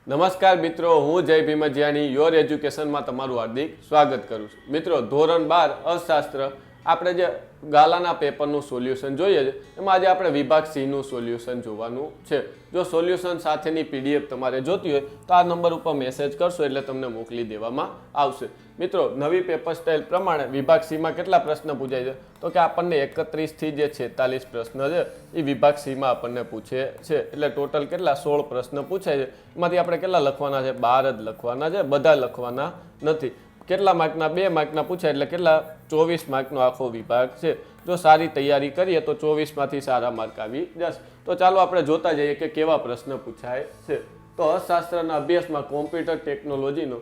નમસ્કાર મિત્રો, હું જય ભીમજીયાની યોર એજ્યુકેશનમાં તમારું હાર્દિક સ્વાગત કરું છું. મિત્રો, ધોરણ 12 અર્થશાસ્ત્ર આપણે જે ગાલાના પેપરનું સોલ્યુશન જોઈએ છે એમાં આજે આપણે વિભાગ સી નું સોલ્યુશન જોવાનું છે. જો સોલ્યુશન સાથેની પીડીએફ તમારે જોતી હોય તો આ નંબર ઉપર મેસેજ કરશો એટલે તમને મોકલી દેવામાં આવશે. મિત્રો, નવી પેપર સ્ટાઇલ પ્રમાણે વિભાગ સીમાં કેટલા પ્રશ્ન પૂછાય છે તો કે આપણને 31 થી જે 46 પ્રશ્ન છે એ વિભાગ સીમાં આપણને પૂછે છે. એટલે ટોટલ કેટલા 16 પ્રશ્ન પૂછાય છે. એમાંથી આપણે કેટલા લખવાના છે? 12 જ લખવાના છે, બધા લખવાના નથી. કેટલા માર્કના? 2 માર્કના પૂછાય એટલે કેટલા? 24 માર્કનો આખો વિભાગ છે. જો સારી તૈયારી કરીએ તો 24માંથી સારા માર્ક આવી જશે. તો ચાલો આપણે જોતા જઈએ કે કેવા પ્રશ્ન પૂછાય છે. તો અર્થશાસ્ત્રના અભ્યાસમાં કોમ્પ્યુટર ટેકનોલોજીનો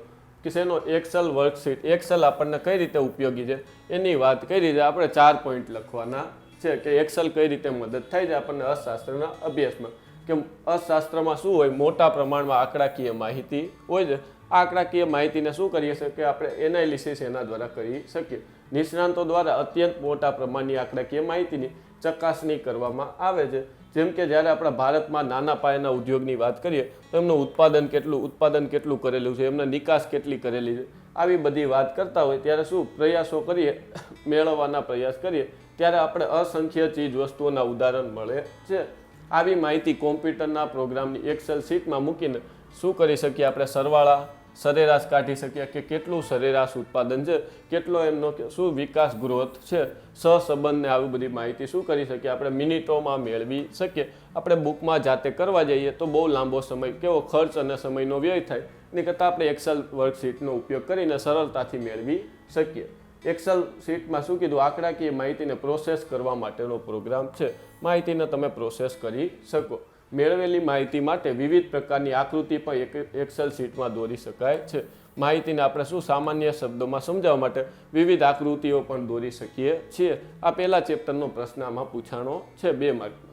શેનો એક્સેલ વર્કશીટ, એક્સેલ આપણને કઈ રીતે ઉપયોગી છે એની વાત કઈ રીતે આપણે 4 પોઈન્ટ લખવાના છે કે એક્સેલ કઈ રીતે મદદ થાય છે આપણને અર્થશાસ્ત્રના અભ્યાસમાં. કે અર્થશાસ્ત્રમાં શું હોય? મોટા પ્રમાણમાં આંકડાકીય માહિતી હોય છે. આ આંકડાકીય માહિતીને શું કરીએ છીએ કે આપણે એનાલિસિસ એના દ્વારા કરી શકીએ. નિષ્ણાંતો દ્વારા અત્યંત મોટા પ્રમાણની આંકડાકીય માહિતીની ચકાસણી કરવામાં આવે છે. જેમ કે જ્યારે આપણા ભારતમાં નાના પાયાના ઉદ્યોગની વાત કરીએ તો એમનું ઉત્પાદન કેટલું કરેલું છે, એમને નિકાસ કેટલી કરેલી છે, આવી બધી વાત કરતા હોય ત્યારે શું પ્રયાસો કરીએ, મેળવવાના પ્રયાસ કરીએ ત્યારે આપણે અસંખ્ય ચીજ વસ્તુઓના ઉદાહરણ મળે છે. આવી માહિતી કોમ્પ્યુટરના પ્રોગ્રામની એક્સેલ શીટમાં મૂકીને શું કરી શકીએ? આપણે સરવાળા સરેરાશ કાઢી શકીએ કે કેટલું સરેરાશ ઉત્પાદન છે, કેટલો એમનો શું વિકાસ ગ્રોથ છે, સહસંબંધને આવી બધી માહિતી શું કરી શકીએ? આપણે મિનિટોમાં મેળવી શકીએ. આપણે બુકમાં જાતે કરવા જઈએ તો બહુ લાંબો સમય, કેવો ખર્ચ અને સમયનો વ્યય થાય. એની કરતાં આપણે એક્સેલ વર્કશીટનો ઉપયોગ કરીને સરળતાથી મેળવી શકીએ. એક્સેલ શીટમાં શું કીધું? આંકડાકીય માહિતીને પ્રોસેસ કરવા માટેનો પ્રોગ્રામ છે. માહિતીને તમે પ્રોસેસ કરી શકો. મેળવેલી માહિતી માટે વિવિધ પ્રકારની આકૃતિ પણ એક્સેલ શીટમાં દોરી શકાય છે. માહિતીને આપણે શું સામાન્ય શબ્દોમાં સમજાવવા માટે વિવિધ આકૃતિઓ પણ દોરી શકીએ છીએ. આ પહેલા ચેપ્ટરનો પ્રશ્ન આમાં પૂછાણો છે 2 માર્કનો.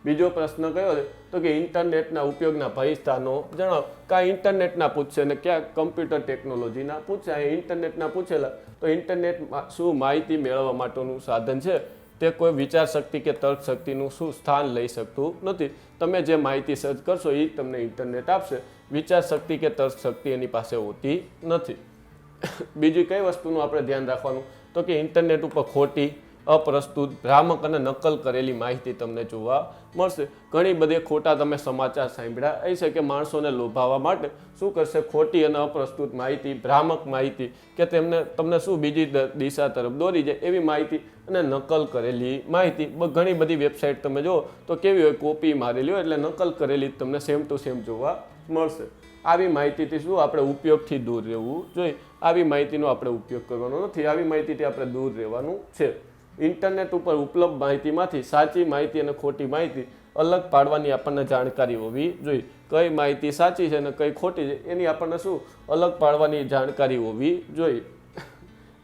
બીજો પ્રશ્ન કયો છે તો કે ઇન્ટરનેટના ઉપયોગના ભય સ્થાનો જણાવો. કાં ઇન્ટરનેટના પૂછશે ને ક્યાં કમ્પ્યુટર ટેકનોલોજીના પૂછે. ઇન્ટરનેટના પૂછેલા તો ઇન્ટરનેટમાં શું માહિતી મેળવવા માટેનું સાધન છે. તે કોઈ વિચાર શક્તિ કે તર્ક શક્તિનું શું સ્થાન લઈ શકતું નથી. તમે જે માહિતી સર્ચ કરશો એ તમને ઇન્ટરનેટ આપશે. વિચાર શક્તિ કે તર્ક શક્તિ એની પાસે હોતી નથી. બીજી કઈ વસ્તુનું આપણે ધ્યાન રાખવાનું તો કે ઇન્ટરનેટ ઉપર ખોટી, અપ્રસ્તુત, ભ્રામક અને નકલ કરેલી માહિતી તમને જોવા મળશે. ઘણી બધી ખોટા તમે સમાચાર સાંભળ્યા હશે કે માણસોને લોભાવવા માટે શું કરશે? ખોટી અને અપ્રસ્તુત માહિતી, ભ્રામક માહિતી કે તમને શું બીજી દિશા તરફ દોરી જાય એવી માહિતી અને નકલ કરેલી માહિતી. ઘણી બધી વેબસાઇટ તમે જુઓ તો કેવી હોય? કોપી મારેલી હોય એટલે નકલ કરેલી તમને સેમ ટુ સેમ જોવા મળશે. આવી માહિતીથી શું આપણે ઉપયોગથી દૂર રહેવું જોઈએ. આવી માહિતીનો આપણે ઉપયોગ કરવાનો નથી. આવી માહિતીથી આપણે દૂર રહેવાનું છે. ઇન્ટરનેટ ઉપર ઉપલબ્ધ માહિતીમાંથી સાચી માહિતી અને ખોટી માહિતી અલગ પાડવાની આપણને જાણકારી હોવી જોઈએ. કઈ માહિતી સાચી છે અને કઈ ખોટી છે એની આપણને શું અલગ પાડવાની જાણકારી હોવી જોઈએ.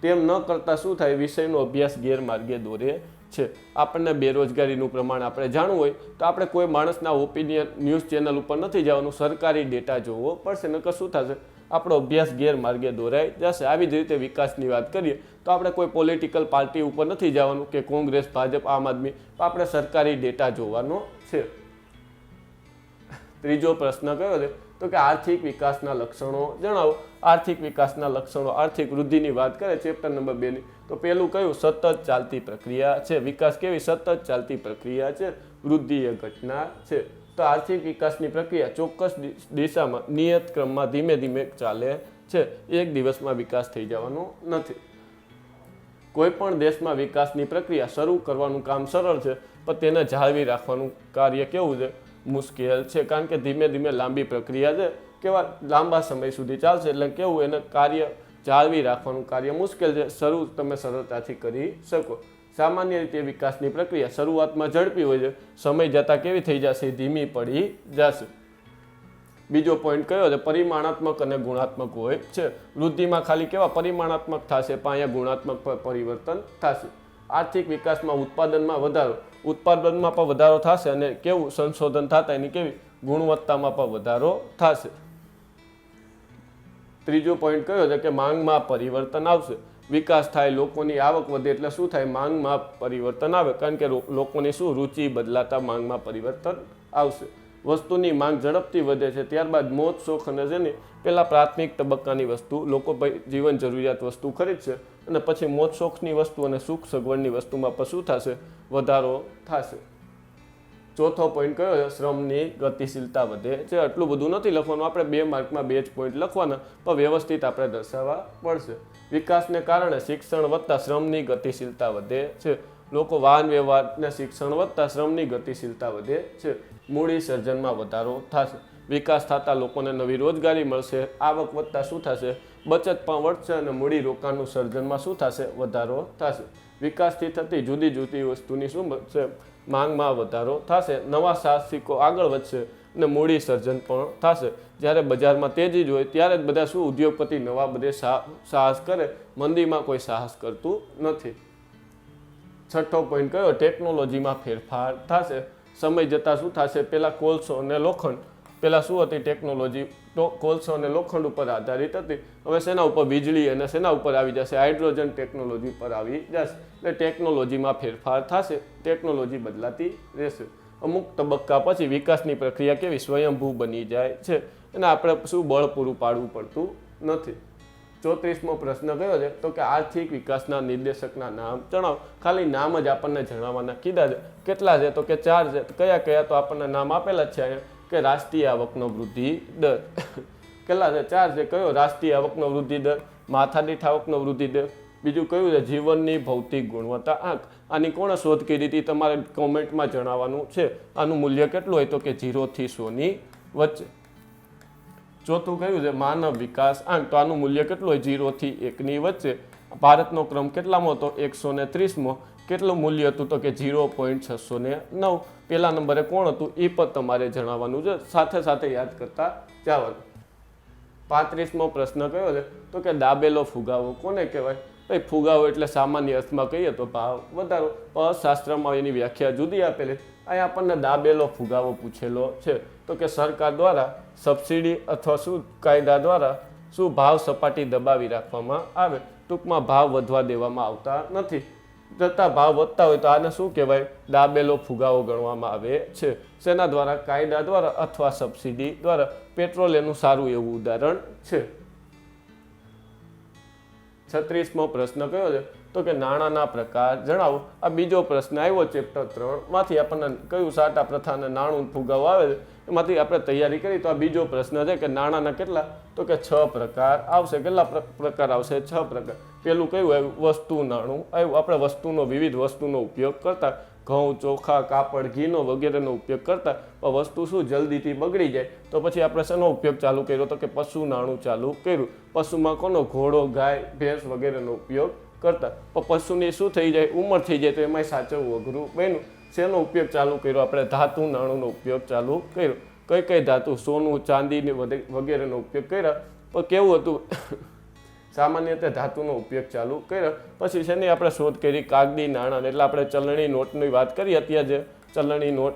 તેમ ન કરતાં શું થાય? વિષયનો અભ્યાસ ગેરમાર્ગે દોરે છે. આપણને બેરોજગારીનું પ્રમાણ આપણે જાણવું હોય તો આપણે કોઈ માણસના ઓપિનિયન ન્યૂઝ ચેનલ ઉપર નથી જવાનું, સરકારી ડેટા જોવો પડશે. નકર શું થશે? આપણો અભ્યાસ ગેરમાર્ગે દોરાઈ જશે. આવી જ રીતે વિકાસની વાત કરીએ તો આપણે કોઈ પોલિટિકલ પાર્ટી ઉપર નથી જવાનું કે કોંગ્રેસ, ભાજપ, આમ આદમી. આપણે સરકારી ડેટા જોવાનો છે. ત્રીજો પ્રશ્ન કયો છે તો કે આર્થિક વિકાસના લક્ષણો જણાવો. આર્થિક વિકાસના લક્ષણો, આર્થિક વૃદ્ધિની વાત કરે ચેપ્ટર નંબર 2 ની તો પેલું કયું? સતત ચાલતી પ્રક્રિયા છે. વિકાસ કેવી? સતત ચાલતી પ્રક્રિયા છે. વૃદ્ધિ એ ઘટના છે. તો આર્થિક વિકાસની પ્રક્રિયા ચોક્કસ દિશામાં નિયત ક્રમમાં ધીમે ધીમે ચાલે છે. એક દિવસમાં વિકાસ થઈ જવાનો નથી. કોઈ પણ દેશમાં વિકાસની પ્રક્રિયા શરૂ કરવાનું કામ સરળ છે પણ તેને જાળવી રાખવાનું કાર્ય કેવું છે? મુશ્કેલ છે. કારણ કે ધીમે ધીમે લાંબી પ્રક્રિયા છે. કેવા લાંબા સમય સુધી ચાલશે એટલે કેવું? એને કાર્ય જાળવી રાખવાનું કાર્ય મુશ્કેલ છે. શરૂ તમે સરળતાથી કરી શકો. સામાન્ય રીતે વિકાસની પ્રક્રિયા શરૂઆતમાં ઝડપી હોય છે, સમય જતાં કેવી થઈ જશે? ધીમી પડી જશે. બીજો પોઈન્ટ કયો છે? પરિમાણાત્મક અને ગુણાત્મક હોય છે. વૃદ્ધિમાં ખાલી કેવા પરિમાણાત્મક થશે પણ અહીંયા ગુણાત્મક પરિવર્તન થશે. આર્થિક વિકાસમાં ઉત્પાદનમાં પણ વધારો થશે અને કેવું? સંશોધન થતા એની કેવી? ગુણવત્તામાં પણ વધારો થશે. ત્રીજો પોઈન્ટ કયો છે કે માંગમાં પરિવર્તન આવશે. વિકાસ થાય, લોકોની આવક વધે એટલે શું થાય? માંગમાં પરિવર્તન આવે. કારણ કે લોકોની શું રુચિ બદલાતા માંગમાં પરિવર્તન આવશે. વસ્તુની માંગ ઝડપથી વધે છે, ત્યારબાદ મોજ શોખ અને જેની પહેલાં પ્રાથમિક તબક્કાની વસ્તુ લોકો જીવન જરૂરિયાત વસ્તુ ખરીદશે અને પછી મોજ શોખની વસ્તુ અને સુખ સગવડની વસ્તુમાં પણ શું થશે? વધારો થશે. ચોથો પોઈન્ટ કયો છે? શ્રમની ગતિશીલતા વધે છે. આટલું બધું નથી લખવાનું, આપણે 2 માર્કમાં 2 જ પોઈન્ટ લખવાના, પણ વ્યવસ્થિત આપણે દર્શાવવા પડશે. વિકાસને કારણે શિક્ષણ વધતા શ્રમની ગતિશીલતા વધે છે. લોકો વાહન વ્યવહારને શિક્ષણ વધતા શ્રમની ગતિશીલતા વધે છે. મૂડી સર્જનમાં વધારો થશે. વિકાસ થતાં લોકોને નવી રોજગારી મળશે. આવક વધતા શું થશે? બચત પણ વધશે અને મૂડી રોકાણનું સર્જનમાં શું થશે? વધારો થશે. વિકાસથી થતી જુદી જુદી વસ્તુની શું છે? માંગમાં વધારો થશે. નવા સાહસિકો આગળ વધશે અને મૂડી સર્જન પણ થશે. જ્યારે બજારમાં તેજી જ હોય ત્યારે જ બધા શું? ઉદ્યોગપતિ નવા બધે સાહસ કરે, મંદીમાં કોઈ સાહસ કરતું નથી. છઠ્ઠો પોઈન્ટ કયો? ટેકનોલોજીમાં ફેરફાર થશે. સમય જતાં શું થશે? પહેલાં કોલસો અને લોખંડ, પહેલાં શું હતી ટેકનોલોજી? તો કોલસો અને લોખંડ ઉપર આધારિત હતી. હવે શેના ઉપર? વીજળી અને શેના ઉપર આવી જશે? હાઇડ્રોજન ટેકનોલોજી પર આવી જશે. એટલે ટેકનોલોજીમાં ફેરફાર થશે. ટેકનોલોજી બદલાતી રહેશે. અમુક તબક્કા પછી વિકાસની પ્રક્રિયા કેવી? સ્વયંભૂ બની જાય છે અને આપણે શું? બળ પૂરું પાડવું પડતું નથી. 34મો પ્રશ્ન કયો છે? તો કે આર્થિક વિકાસના નિર્દેશકના નામ જણાવો. ખાલી નામ જ આપણને જણાવવાના કીધા છે. કેટલા છે? તો કે 4 છે. કયા કયા? તો આપણને નામ આપેલા જ છે અહીંયા કે રાષ્ટ્રીય આવકનો વૃદ્ધિ દર. કેટલા છે? 4 છે. કયો? રાષ્ટ્રીય આવકનો વૃદ્ધિ દર, માથાદીઠ આવકનો વૃદ્ધિ દર. બીજું કયું છે? જીવનની ભૌતિક ગુણવત્તા આંક. આની કોણે શોધ કરી હતી? તમારે કોમેન્ટમાં જણાવવાનું છે. આનું મૂલ્ય કેટલું હોય? તો કે 0 થી 100 ની વચ્ચે. ચોથું કયું છે? માનવ વિકાસ આંક. તો આનું મૂલ્ય કેટલું હોય? 0 થી 1 ની વચ્ચે. ભારતનો ક્રમ કેટલામો હતો? 130મો. કેટલું મૂલ્ય હતું? તો કે 0.609. પહેલા નંબરે કોણ હતું? એ પણ તમારે જણાવવાનું છે. સાથે સાથે યાદ કરતા જવાનું. 35મો પ્રશ્ન કયો છે? તો કે દાબેલો ફુગાવો કોને કહેવાય? ભાઈ ફુગાવો એટલે સામાન્ય અર્થમાં કહીએ તો ભાવ વધારો. અર્થશાસ્ત્રમાં એની વ્યાખ્યા જુદી આપેલી. અહીંયા આપણને દાબેલો ફુગાવો પૂછેલો છે. તો કે સરકાર દ્વારા સબસિડી અથવા શું કાયદા દ્વારા શું ભાવ સપાટી દબાવી રાખવામાં આવે. ટૂંકમાં ભાવ વધવા દેવામાં આવતા નથી. જતાં ભાવ વધતા હોય તો આને શું કહેવાય? દાબેલો ફુગાવો ગણવામાં આવે છે. શેના દ્વારા? કાયદા દ્વારા અથવા સબસિડી દ્વારા. પેટ્રોલ એનું સારું એવું ઉદાહરણ છે. 36મો પ્રશ્ન કયો છે? તો કે નાણાંના પ્રકાર જણાવો. આ બીજો પ્રશ્ન આવ્યો ચેપ્ટર 3 માંથી. આપણને કયું સાટા પ્રથા અને નાણું ફુગાવો આવે છે એમાંથી આપણે તૈયારી કરી. તો આ બીજો પ્રશ્ન છે કે નાણાંના કેટલા? તો કે 6 પ્રકાર આવશે. કેટલા પ્રકાર આવશે? 6 પ્રકાર. પેલું કયું આવ્યું? વસ્તુ નાણું આવ્યું. આપણે વસ્તુનો વિવિધ વસ્તુનો ઉપયોગ કરતા, ઘઉં, ચોખા, કાપડ, ઘીનો વગેરેનો ઉપયોગ કરતા. પણ વસ્તુ શું જલ્દીથી બગડી જાય તો પછી આપણે શેનો ઉપયોગ ચાલુ કર્યો? તો કે પશુ નાણું ચાલુ કર્યું. પશુમાં કોનો? ઘોડો, ગાય, ભેંસ વગેરેનો ઉપયોગ કરતા. પણ પશુની શું થઈ જાય? ઉંમર થઈ જાય તો એમાંય સાચવવું અઘરું બન્યું. શેનો ઉપયોગ ચાલુ કર્યો? આપણે ધાતુ નાણુંનો ઉપયોગ ચાલુ કર્યો. કઈ કઈ ધાતુ? સોનું, ચાંદી વગેરેનો ઉપયોગ કર્યા. પણ કેવું હતું? સામાન્ય રીતે ધાતુનો ઉપયોગ ચાલુ કર્યો. પછી શેની આપણે શોધ કરી? કાગદી નાણાં. એટલે આપણે ચલણી નોટની વાત કરી અત્યારે, જે ચલણી નોટ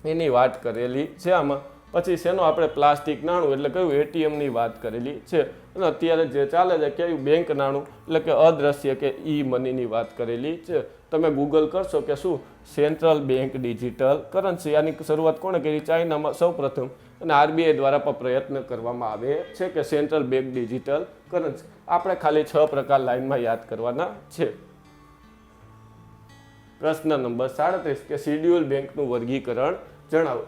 એની વાત કરેલી છે આમાં. પછી શેનો? આપણે પ્લાસ્ટિક નાણું એટલે કયું? એટીએમની વાત કરેલી છે. અને અત્યારે જે ચાલે છે કયું? બેંક નાણું એટલે કે અદ્રશ્ય કે ઈ મનીની વાત કરેલી છે. તમે ગૂગલ કરશો કે શું? Central bank digital currency. આની શરૂઆત કોણે કરી? ચાઇનામાં સૌપ્રથમ. અને આરબીઆઈ દ્વારા પણ પ્રયત્ન કરવામાં આવે છે કે સેન્ટ્રલ બેંક ડિજિટલ કરન્સી. આપણે ખાલી 6 પ્રકાર લાઈનમાં યાદ કરવાના છે. પ્રશ્ન નંબર 37 કે શિડ્યુલ બેંકનું વર્ગીકરણ જણાવો.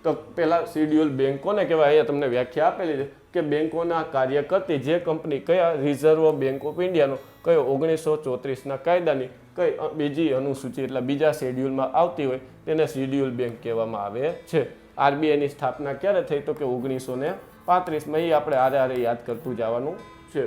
તો પહેલા શિડ્યુલ બેંક કોને કહેવાય? અહીંયા તમને વ્યાખ્યા આપેલી છે કે બેંકોના કાર્ય કરતી જે કંપની કયા? રિઝર્વ બેંક ઓફ ઇન્ડિયાનો કયો? 1934ના કાયદાની કઈ બીજી અનુસૂચિ એટલે બીજા શેડ્યુલમાં આવતી હોય તેને શિડ્યુલ બેંક કહેવામાં આવે છે. આરબીઆઈની સ્થાપના ક્યારે થઈ? તો કે 1935માં. એ આપણે આરે યાદ કરતું જવાનું છે.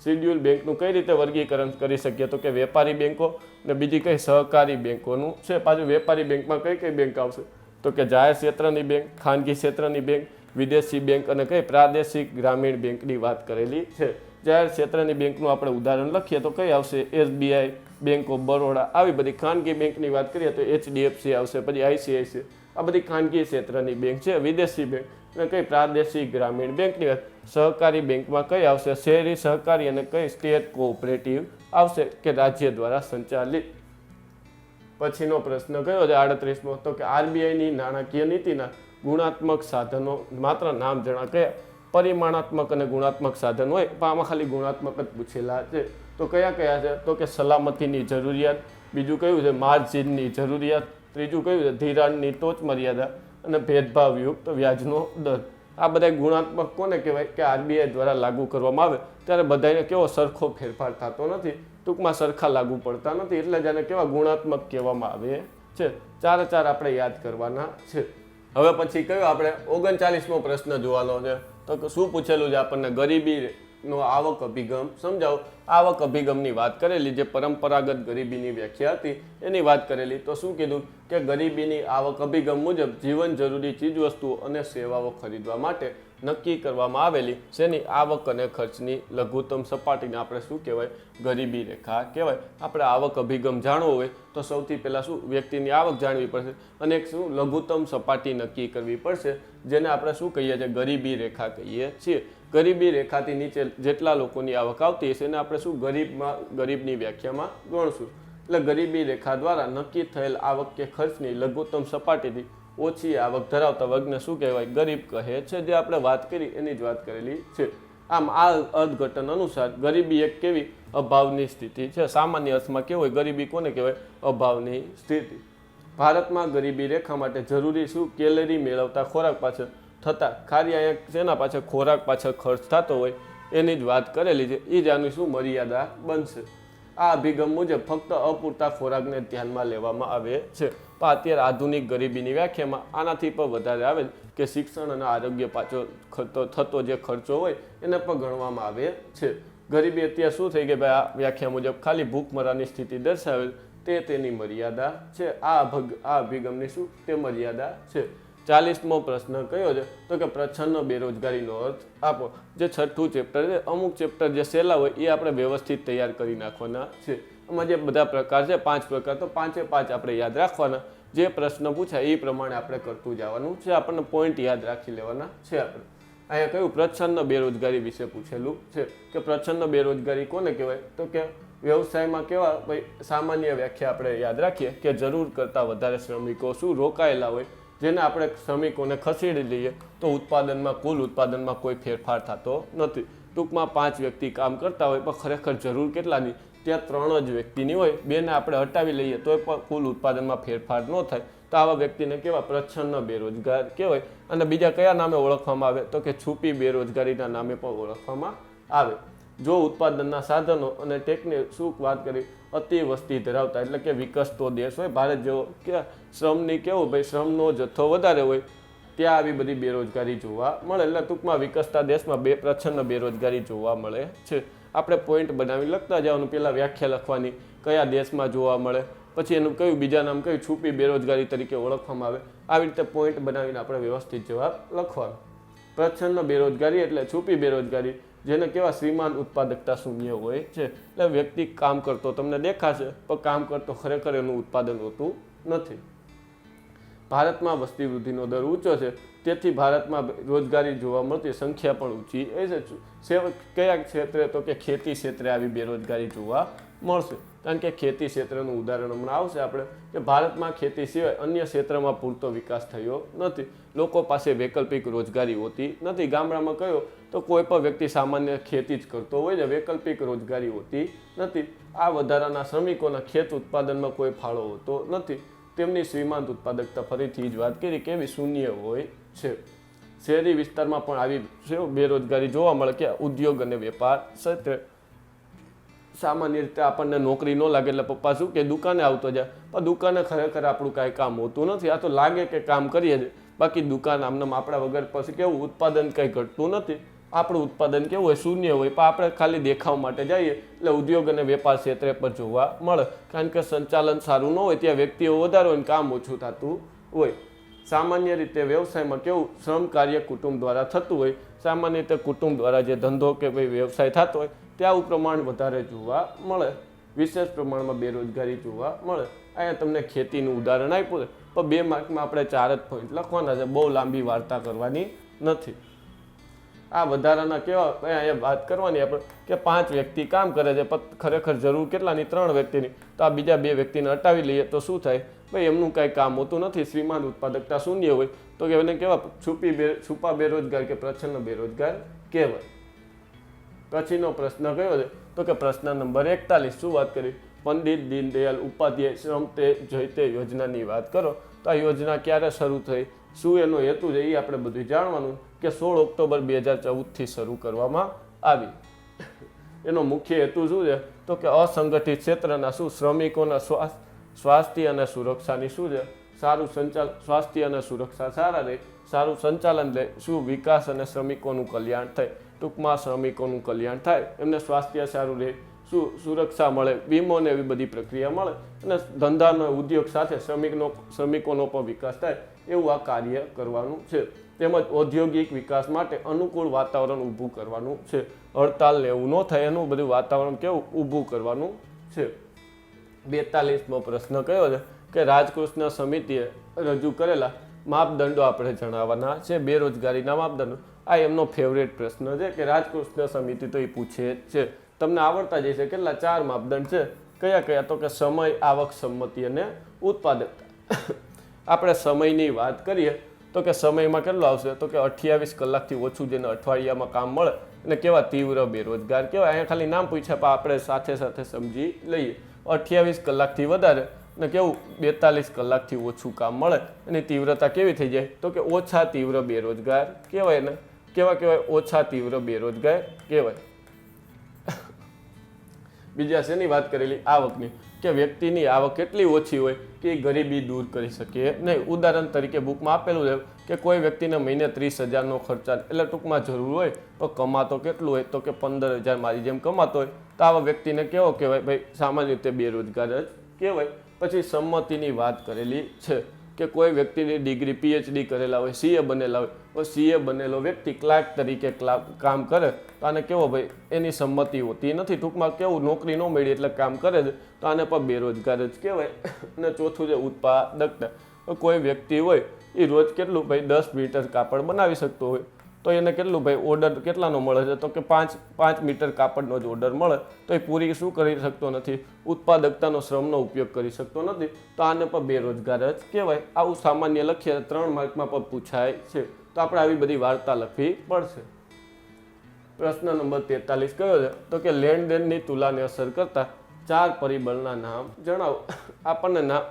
શિડ્યુલ બેંકનું કઈ રીતે વર્ગીકરણ કરી શકીએ? તો કે વેપારી બેંકો અને બીજી કઈ? સહકારી બેંકોનું છે. પાછું વેપારી બેંકમાં કઈ કઈ બેંક આવશે? તો કે જાહેર ક્ષેત્રની બેંક, ખાનગી ક્ષેત્રની બેંક, વિદેશી બેંક અને કઈ? પ્રાદેશિક ગ્રામીણ બેંકની વાત કરેલી છે. જાહેર ક્ષેત્રની બેંકનું આપણે ઉદાહરણ લખીએ તો કઈ આવશે? SBI, bank of Baroda. આવી બધી. ખાનગી બેંકની વાત કરીએ તો એચડીએફસી આવશે, પછી આઈસીઆઈસી. આ બધી ખાનગી ક્ષેત્રની બેંક છે. વિદેશી બેંક અને કઈ? પ્રાદેશિક ગ્રામીણ બેંકની વાત. સહકારી બેંકમાં કઈ આવશે? શહેરી સહકારી અને કઈ? સ્ટેટ કોઓપરેટિવ આવશે કે રાજ્ય દ્વારા સંચાલિત. પછીનો પ્રશ્ન કયો છે 38મો, તો કે આરબીઆઈની નાણાકીય નીતિના ગુણાત્મક સાધનો માત્ર નામ જણા. કયા? પરિમાણાત્મક અને ગુણાત્મક સાધન હોય, પણ આમાં ખાલી ગુણાત્મક જ પૂછેલા છે. તો કયા કયા છે? તો કે સલામતીની જરૂરિયાત, બીજું કયું છે માર્જિનની જરૂરિયાત, ત્રીજું કયું છે ધિરાણની ટોચ મર્યાદા અને ભેદભાવયુક્ત વ્યાજનો દર. આ બધા ગુણાત્મક કોને કહેવાય? કે આરબીઆઈ દ્વારા લાગુ કરવામાં આવે ત્યારે બધાને કેવો સરખો ફેરફાર થતો નથી, ટૂંકમાં સરખા લાગુ પડતા નથી, એટલે જ આને કેવા ગુણાત્મક કહેવામાં આવે છે. ચારે ચાર આપણે યાદ કરવાના છે. હવે પછી કયો આપણે 39મો પ્રશ્ન જોવાનો છે. તો શું પૂછેલું છે આપણને? ગરીબીનો આવક અભિગમ સમજાવો. આવક અભિગમની વાત કરેલી, જે પરંપરાગત ગરીબીની વ્યાખ્યા હતી એની વાત કરેલી. તો શું કીધું કે ગરીબીની આવક અભિગમ મુજબ જીવન જરૂરી ચીજવસ્તુઓ અને સેવાઓ ખરીદવા માટે નક્કી કરવામાં આવેલી શેની? આવક અને ખર્ચની લઘુત્તમ સપાટીને આપણે શું કહેવાય? ગરીબી રેખા કહેવાય. આપણે આવક અભિગમ જાણવો હોય તો સૌથી પહેલાં શું? વ્યક્તિની આવક જાણવી પડશે અને એક શું લઘુત્તમ સપાટી નક્કી કરવી પડશે, જેને આપણે શું કહીએ છીએ? ગરીબી રેખા કહીએ છીએ. ગરીબી રેખાથી નીચે જેટલા લોકોની આવક આવતી હશે એને આપણે શું ગરીબની વ્યાખ્યામાં ગણશું. એટલે ગરીબી રેખા દ્વારા નક્કી થયેલ આવક કે ખર્ચની લઘુત્તમ સપાટીથી ઓછી આવક ધરાવતા વર્ગને શું કહેવાય? ગરીબ કહે છે. જે આપણે વાત કરી એની જ વાત કરેલી છે. આમ આ અર્થઘટન અનુસાર ગરીબી એક કેવી? અભાવની સ્થિતિ છે. સામાન્ય અર્થમાં કેવું હોય? ગરીબી કોને કહેવાય? અભાવની સ્થિતિ. ભારતમાં ગરીબી રેખા માટે જરૂરી શું? કેલરી મેળવતા ખોરાક પાછળ થતા કાર્ય, અહીંયા જેના પાછળ ખોરાક પાછળ ખર્ચ થતો હોય એની જ વાત કરેલી છે. એ જ આની શું મર્યાદા બનશે. આ અભિગમ મુજબ ફક્ત અપૂરતા ખોરાકને ધ્યાનમાં લેવામાં આવે છે. પણ અત્યારે આધુનિક ગરીબીની વ્યાખ્યામાં આનાથી પણ વધારે આવે કે શિક્ષણ અને આરોગ્ય પાછળ થતો જે ખર્ચો હોય એને પણ ગણવામાં આવે છે. ગરીબી અત્યારે શું થઈ ગઈ ભાઈ? આ વ્યાખ્યા મુજબ ખાલી ભૂખમરાની સ્થિતિ દર્શાવે તેની મર્યાદા છે. આ અભિગમની શું? તે મર્યાદા છે. 40મો પ્રશ્ન કયો છે? તો કે પ્રચ્છન્ન બેરોજગારીનો અર્થ આપો. જે છઠ્ઠું ચેપ્ટર છે, અમુક ચેપ્ટર જે સહેલા હોય એ આપણે વ્યવસ્થિત તૈયાર કરી નાખવાના છે. આમાં જે બધા પ્રકાર છે 5 પ્રકાર, તો 5એ 5 આપણે યાદ રાખવાના. જે પ્રશ્ન પૂછાય એ પ્રમાણે આપણે કરતું જવાનું છે. આપણને પોઈન્ટ યાદ રાખી લેવાના છે. આપણે અહીંયા કયું? પ્રચ્છન્ન બેરોજગારી વિશે પૂછેલું છે કે પ્રચ્છન્ન બેરોજગારી કોને કહેવાય? તો કે વ્યવસાયમાં કેવા ભાઈ સામાન્ય વ્યાખ્યા આપણે યાદ રાખીએ કે જરૂર કરતાં વધારે શ્રમિકો શું રોકાયેલા હોય, જેને આપણે શ્રમિકોને ખસેડી લઈએ તો ઉત્પાદનમાં કુલ ઉત્પાદનમાં કોઈ ફેરફાર થતો નથી. ટૂંકમાં 5 વ્યક્તિ કામ કરતા હોય પણ ખરેખર જરૂર કેટલાની? ત્યાં 3 જ વ્યક્તિની હોય. 2ને આપણે હટાવી લઈએ તો પણ કુલ ઉત્પાદનમાં ફેરફાર ન થાય. તો આવા વ્યક્તિને કેવા? પ્રચ્છન્ન બેરોજગાર કહેવાય. અને બીજા કયા નામે ઓળખવામાં આવે? તો કે છુપી બેરોજગારીના નામે પણ ઓળખવામાં આવે. જો ઉત્પાદનના સાધનો અને ટેકનિક શું વાત કરી? અતિ વસ્તી ધરાવતા એટલે કે વિકસતો દેશ હોય ભારત જેવો, કે શ્રમની કેવું ભાઈ શ્રમનો જથ્થો વધારે હોય ત્યાં આવી બધી બેરોજગારી જોવા મળે. એટલે ટૂંકમાં વિકસતા દેશમાં પ્રચ્છન્ન બેરોજગારી જોવા મળે છે. આપણે પોઈન્ટ બનાવી લખતા જવાનું. પહેલાં વ્યાખ્યા લખવાની, કયા દેશમાં જોવા મળે, પછી એનું કયું બીજા નામ કયું છુપી બેરોજગારી તરીકે ઓળખવામાં આવે. આવી રીતે પોઈન્ટ બનાવીને આપણે વ્યવસ્થિત જવાબ લખવાનો. પ્રચ્છન્ન બેરોજગારી એટલે છુપી બેરોજગારી, જેને કેવા? શ્રીમાન ઉત્પાદકતા શૂન્ય હોય છે. એટલે વ્યક્તિ કામ કરતો તમને દેખાશે પણ કામ કરતો ખરેખર એનું ઉત્પાદન હોતું નથી. ભારતમાં વસ્તી વૃદ્ધિનો દર ઊંચો છે, તેથી ભારતમાં રોજગારી જોવા મળતી સંખ્યા પણ ઊંચી છે. કયા ક્ષેત્રે? તો કે ખેતી ક્ષેત્રે આવી બેરોજગારી જોવા મળશે. કારણ કે ખેતી ક્ષેત્રનું ઉદાહરણ હમણાં આવશે આપણે, કે ભારતમાં ખેતી સિવાય અન્ય ક્ષેત્રમાં પૂરતો વિકાસ થયો નથી. લોકો પાસે વૈકલ્પિક રોજગારી હોતી નથી. ગામડામાં કયો? તો કોઈ પણ વ્યક્તિ સામાન્ય ખેતી જ કરતો હોય છે, વૈકલ્પિક રોજગારી હોતી નથી. આ વધારાના શ્રમિકોના ખેત ઉત્પાદનમાં કોઈ ફાળો હોતો નથી. તેમની શ્રીમાંત ઉત્પાદકતા ફરીથી જ વાત કરી કેવી? શૂન્ય હોય છે. શહેરી વિસ્તારમાં પણ આવી બેરોજગારી જોવા મળે કે ઉદ્યોગ અને વેપાર ક્ષેત્રે. સામાન્ય રીતે આપણને નોકરી ન લાગે એટલે પપ્પા શું કે દુકાને આવતો જાય, પણ દુકાને ખરેખર આપણું કાંઈ કામ હોતું નથી. આ તો લાગે કે કામ કરીએ છીએ, બાકી દુકાન આમનામ આપણા વગર પછી કેવું ઉત્પાદન કંઈ ઘટતું નથી. આપણું ઉત્પાદન કેવું હોય? શૂન્ય હોય. પણ આપણે ખાલી દેખાવ માટે જઈએ એટલે ઉદ્યોગ અને વેપાર ક્ષેત્રે પર જોવા મળે. કારણ કે સંચાલન સારું ન હોય, ત્યાં વ્યક્તિઓ વધારે હોય, કામ ઓછું થતું હોય. સામાન્ય રીતે વ્યવસાયમાં કેવું? શ્રમ કાર્ય કુટુંબ દ્વારા થતું હોય. સામાન્ય રીતે કુટુંબ દ્વારા જે ધંધો કે ભાઈ વ્યવસાય થતો હોય ત્યાં પ્રમાણ વધારે જોવા મળે. વિશેષ પ્રમાણમાં બેરોજગારી જોવા મળે. અહીંયા તમને ખેતીનું ઉદાહરણ આપ્યું છે, પણ 2 માર્કમાં આપણે 4 જ પોઈન્ટ લખવાના છે. બહુ લાંબી વાર્તા કરવાની નથી. આ વધારાના કેવા અહીંયા વાત કરવાની આપણે કે 5 વ્યક્તિ કામ કરે છે પણ ખરેખર જરૂર કેટલાની 3 વ્યક્તિની, તો આ બીજા 2 વ્યક્તિને હટાવી લઈએ તો શું થાય ભાઈ એમનું કાંઈ કામ હોતું નથી, શ્રીમાન ઉત્પાદકતા શૂન્ય હોય તો કે એને કેવા છુપા બેરોજગાર કે પ્રચ્છન્ન બેરોજગાર કહેવાય. પછીનો પ્રશ્ન કયો છે તો કે પ્રશ્ન નંબર 41 શું વાત કરી, પંડિત દીનદયાળ ઉપાધ્યાય શ્રમ તે જયતે યોજનાની વાત કરો. તો આ યોજના ક્યારે શરૂ થઈ, શું એનો હેતુ છે એ આપણે બધું જાણવાનું કે 16 ઓક્ટોબર 2014થી શરૂ કરવામાં આવી. એનો મુખ્ય હેતુ શું છે તો કે અસંગઠિત ક્ષેત્રના શું શ્રમિકોના સ્વાસ્થ્ય અને સુરક્ષાની શું છે સારું સંચાલન, સ્વાસ્થ્ય અને સુરક્ષા સારા રહે, સારું સંચાલન રહે, શું વિકાસ અને શ્રમિકોનું કલ્યાણ થાય. ટૂંકમાં શ્રમિકોનું કલ્યાણ થાય, એમને સ્વાસ્થ્ય સારું રહે, શું સુરક્ષા મળે, વીમો ને એવી બધી પ્રક્રિયા મળે અને ધંધાનો ઉદ્યોગ સાથે શ્રમિકોનો પણ વિકાસ થાય એવું આ કાર્ય કરવાનું છે. તેમજ ઔદ્યોગિક વિકાસ માટે અનુકૂળ વાતાવરણ ઊભું કરવાનું છે. હડતાલ ને એવું ન થાય એનું બધું વાતાવરણ કેવું ઊભું કરવાનું છે. 42મો પ્રશ્ન કયો છે કે રાજકૃષ્ણ સમિતિએ રજૂ કરેલા માપદંડો આપણે જણાવવાના છે, બેરોજગારીના માપદંડો. આ એમનો ફેવરેટ પ્રશ્ન છે કે રાજકૃષ્ણ સમિતિ તો એ પૂછે છે, તમને આવડતા જશે. કેટલા 4 માપદંડ છે, કયા કયા તો કે સમય, આવક, સંમતિ અને ઉત્પાદકતા. આપણે સમયની વાત કરીએ તો કે સમયમાં કેટલો આવશે તો કે 28 કલાકથી ઓછું જેને અઠવાડિયામાં કામ મળે અને કેવા તીવ્ર બેરોજગાર કહેવાય. અહીંયા ખાલી નામ પૂછ્યા પણ આપણે સાથે સાથે સમજી લઈએ. 28 કલાકથી વધારે અને કેવું 42 કલાકથી ઓછું કામ મળે એની તીવ્રતા કેવી થઈ જાય તો કે ઓછા તીવ્ર બેરોજગાર કહેવાય ને. કેવા કહેવાય ઓછા તીવ્ર બેરોજગાર કહેવાય. બીજા શેની વાત કરેલી આવકની કે વ્યક્તિની આવક કેટલી ઓછી હોય કે એ ગરીબી દૂર કરી શકે નહીં. ઉદાહરણ તરીકે બુકમાં આપેલું છે કે કોઈ વ્યક્તિને મહિને 30,000નો ખર્ચા એટલે ટૂંકમાં જરૂર હોય તો કમાતો કેટલું હોય તો કે 15,000 મારી જેમ કમાતો હોય તો આવા વ્યક્તિને કેવો કહેવાય ભાઈ સામાન્ય રીતે બેરોજગાર જ કહેવાય. પછી સંમતિની વાત કરેલી છે કે કોઈ વ્યક્તિની ડિગ્રી PhD કરેલા હોય, CA બનેલા હોય તો CA બનેલો વ્યક્તિ ક્લાર્ક તરીકે કામ કરે તો આને કેવો ભાઈ એની સંમતિ હોતી નથી. ટૂંકમાં કેવું નોકરી ન મળી એટલે કામ કરે છે તો આને પણ બેરોજગાર જ કહેવાય. અને ચોથું છે ઉત્પાદકતા. કોઈ વ્યક્તિ હોય એ રોજ કેટલું ભાઈ 10 મીટર કાપડ બનાવી શકતો હોય તો એને કેટલું ભાઈ ઓર્ડર કેટલાનો મળે છે તો કે 5 મીટર કાપડનો જ ઓર્ડર મળે તો એ પૂરી શું કરી શકતો નથી, ઉત્પાદકતાનો શ્રમનો ઉપયોગ કરી શકતો નથી તો આને પણ બેરોજગાર જ કહેવાય. આવું સામાન્ય લખીએ 3 માર્કમાં પણ પૂછાય છે તો આપણે આવી બધી વાર્તા લખવી પડશે. પ્રશ્ન નંબર 43 કયો છે તો કે લેણદેણની તુલાને અસર કરતા 4 પરિબળના નામ જણાવો. આપણને નામ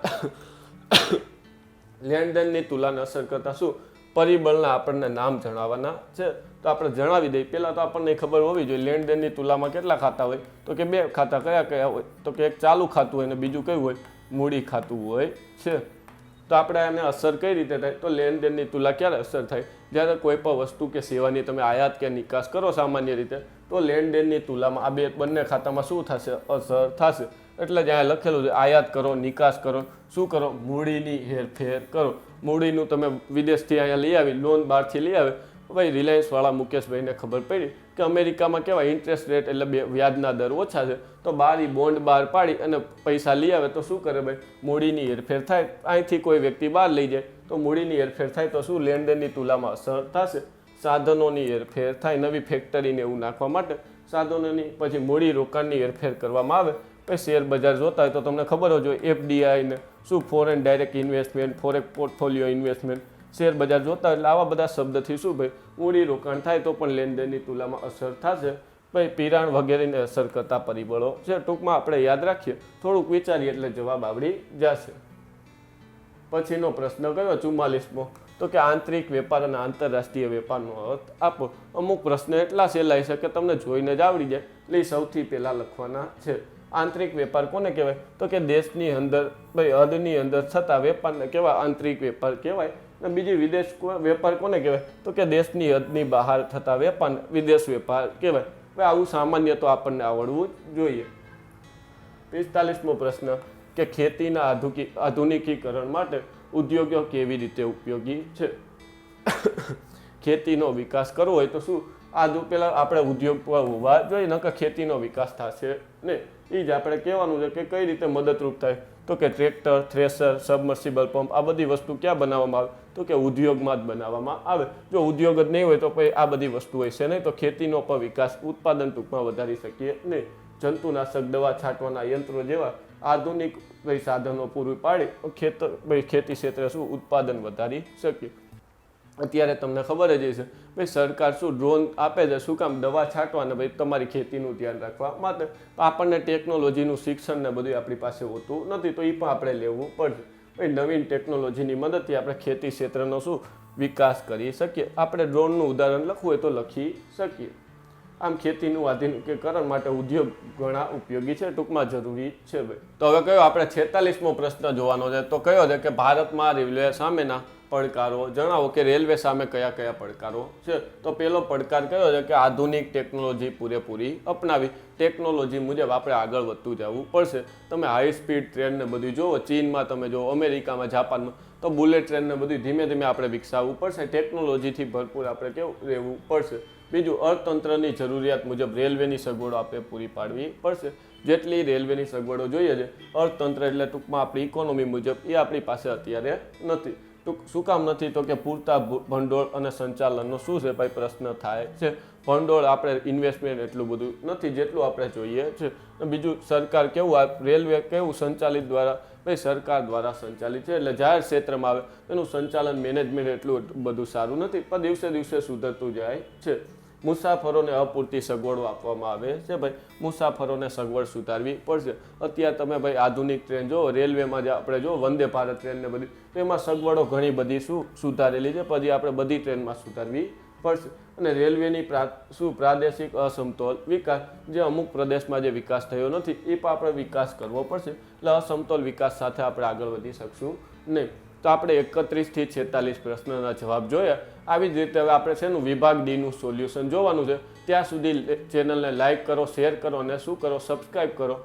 લેણદેણની તુલાને અસર કરતા શું પરિબળના આપણને નામ જણાવવાના છે તો આપણે જણાવી દઈએ. પહેલાં તો આપણને ખબર હોવી જોઈએ લેણદેણની તુલામાં કેટલા ખાતા હોય તો કે 2 ખાતા. કયા કયા હોય તો કે એક ચાલુ ખાતું હોય અને બીજું કયું હોય મૂડી ખાતું હોય છે. તો આપણે આને અસર કઈ રીતે થાય તો લેણદેણની તુલા ક્યારે અસર થાય જ્યારે કોઈ પણ વસ્તુ કે સેવાની તમે આયાત કે નિકાસ કરો સામાન્ય રીતે તો લેણદેણની તુલામાં આ બંને ખાતામાં શું થશે અસર થશે. એટલે જ્યાં લખેલું છે આયાત કરો, નિકાસ કરો, શું કરો મૂડીની હેરફેર કરો. મૂડીનું તમે વિદેશથી અહીંયા લઈ આવી, લોન બહારથી લઈ આવે ભાઈ રિલાયન્સવાળા મુકેશભાઈને ખબર પડી કે અમેરિકામાં કેવા ઇન્ટરેસ્ટ રેટ એટલે વ્યાજના દર ઓછા છે તો બારી બોન્ડ બહાર પાડી અને પૈસા લઈ આવે તો શું કરે ભાઈ મૂડીની હેરફેર થાય. અહીંથી કોઈ વ્યક્તિ બહાર લઈ જાય તો મૂડીની હેરફેર થાય તો શું લેણદેણની તુલામાં અસર થશે. સાધનોની હેરફેર થાય, નવી ફેક્ટરીને એવું નાખવા માટે સાધનોની. પછી મૂડી રોકાણની હેરફેર કરવામાં આવે. પછી શેર બજાર જોતા હોય તો તમને ખબર હોય FDI ને શું foreign direct investment, foreign portfolio investment, share બજાર જોતા એટલે આવા બધા શબ્દથી શું ભાઈ મૂડી રોકાણ થાય તો પણ લેણદેણની તુલામાં અસર થશે. ભાઈ પિરાણ વગેરેને અસર કરતા પરિબળો છે. ટૂંકમાં આપણે યાદ રાખીએ, થોડુંક વિચારીએ એટલે જવાબ આવડી જશે. પછીનો પ્રશ્ન કયો 44મો તો કે આંતરિક વેપાર અને આંતરરાષ્ટ્રીય વેપારનો અર્થ આપો. અમુક પ્રશ્ન એટલા સહેલાઈ છે કે તમને જોઈને જ આવડી જાય એટલે સૌથી પહેલાં લખવાના છે. આંતરિક વેપાર કોને કહેવાય તો કે દેશની અંદર ભાઈ હદની અંદર થતા વેપારને કહેવાય આંતરિક વેપાર કહેવાય. અને બીજી વિદેશ વેપાર કોને કહેવાય તો કે દેશની હદની બહાર થતા વેપારને વિદેશ વેપાર કહેવાય. ભાઈ આવું સામાન્ય તો આપણને આવડવું જોઈએ. 45મો પ્રશ્ન કે ખેતીના આધુનિકીકરણ માટે ઉદ્યોગો કેવી રીતે ઉપયોગી છે. ખેતીનો વિકાસ કરવો હોય તો શું પહેલાં આપણે ઉદ્યોગ હોવા જોઈએ, નકર ખેતીનો વિકાસ થશે ને. એ જ આપણે કહેવાનું છે કે કઈ રીતે મદદરૂપ થાય તો કે ટ્રેક્ટર, થ્રેશર, સબમર્સિબલ પંપ આ બધી વસ્તુ ક્યાં બનાવવામાં આવે તો કે ઉદ્યોગમાં જ બનાવવામાં આવે. જો ઉદ્યોગ જ નહીં હોય તો પછી આ બધી વસ્તુ હોય છે નહીં, તો ખેતીનો પણ વિકાસ, ઉત્પાદન ટૂંકમાં વધારી શકીએ નહીં. જંતુનાશક દવા છાંટવાના યંત્રો જેવા આધુનિક સાધનો પૂરું પાડી ખેતી ક્ષેત્રે શું ઉત્પાદન વધારી શકીએ. અત્યારે તમને ખબર જ હશે ભાઈ સરકાર શું ડ્રોન આપે છે, શું કામ? દવા છાંટવા ને ભાઈ તમારી ખેતીનું ધ્યાન રાખવા માટે. આપણને ટેકનોલોજીનું શિક્ષણ ને બધું આપણી પાસે હોતું નથી, તો એ પણ આપણે લેવું પડશે. ભાઈ નવીન ટેકનોલોજીની મદદથી આપણે ખેતી ક્ષેત્રનો શું વિકાસ કરી શકીએ. આપણે ડ્રોનનું ઉદાહરણ લખવું હોય તો લખી શકીએ. આમ ખેતીનું આધુનિકીકરણ માટે ઉદ્યોગ ઘણા ઉપયોગી છે, ટૂંકમાં જરૂરી છે ભાઈ. તો હવે કયો આપણે 46મો પ્રશ્ન જોવાનો છે, તો કયો છે કે ભારતમાં રેલવે સામેના પડકારો જણાવો કે રેલવે સામે કયા કયા પડકારો છે. તો પહેલો પડકાર કયો છે કે આધુનિક ટેકનોલોજી પૂરેપૂરી અપનાવી. ટેકનોલોજી મુજબ આપણે આગળ વધતું જવું પડશે. તમે હાઈ સ્પીડ ટ્રેનને બધું જુઓ, ચીનમાં તમે જુઓ, અમેરિકામાં, જાપાનમાં, તો બુલેટ ટ્રેનને બધું ધીમે ધીમે આપણે વિકસાવવું પડશે. ટેકનોલોજીથી ભરપૂર આપણે કેવું રહેવું પડશે. બીજું, અર્થતંત્રની જરૂરિયાત મુજબ રેલવેની સગવડો આપણે પૂરી પાડવી પડશે. જેટલી રેલવેની સગવડો જોઈએ છે, અર્થતંત્ર એટલે ટૂંકમાં આપણી ઇકોનોમી મુજબ એ આપણી પાસે અત્યારે નથી. શું કામ નથી તો કે પૂરતા ભંડોળ અને સંચાલનનો શું છે ભાઈ પ્રશ્ન થાય છે. ભંડોળ આપણે ઇન્વેસ્ટમેન્ટ એટલું બધું નથી જેટલું આપણે જોઈએ છે. બીજું, સરકાર કેવું રેલવે કેવું સંચાલિત દ્વારા ભાઈ સરકાર દ્વારા સંચાલિત છે, એટલે જાહેર ક્ષેત્રમાં આવે એનું સંચાલન મેનેજમેન્ટ એટલું બધું સારું નથી, પણ દિવસે દિવસે સુધરતું જાય છે. મુસાફરોને અપૂરતી સગવડો આપવામાં આવે છે ભાઈ, મુસાફરોને સગવડ સુધારવી પડશે. અત્યારે તમે ભાઈ આધુનિક ટ્રેન જો રેલવેમાં જે આપણે જો વંદે ભારત ટ્રેનને બધી, એમાં સગવડો ઘણી બધી શું સુધારેલી છે, પછી આપણે બધી ટ્રેનમાં સુધારવી પડશે. અને રેલવેની પ્રાદેશિક અસમતોલ વિકાસ, જે અમુક પ્રદેશમાં જે વિકાસ થયો નથી એ પણ આપણે વિકાસ કરવો પડશે. એટલે અસમતોલ વિકાસ સાથે આપણે આગળ વધી શકશું નહીં. તો આપણે 31 થી 46 પ્રશ્નના જવાબ જોયા. આવી જ રીતે હવે આપણે છે એનું વિભાગ ડી નું સોલ્યુશન જોવાનું છે. ત્યાં સુધી ચેનલને લાઇક કરો, શેર કરો અને શું કરો, સબસ્ક્રાઈબ કરો.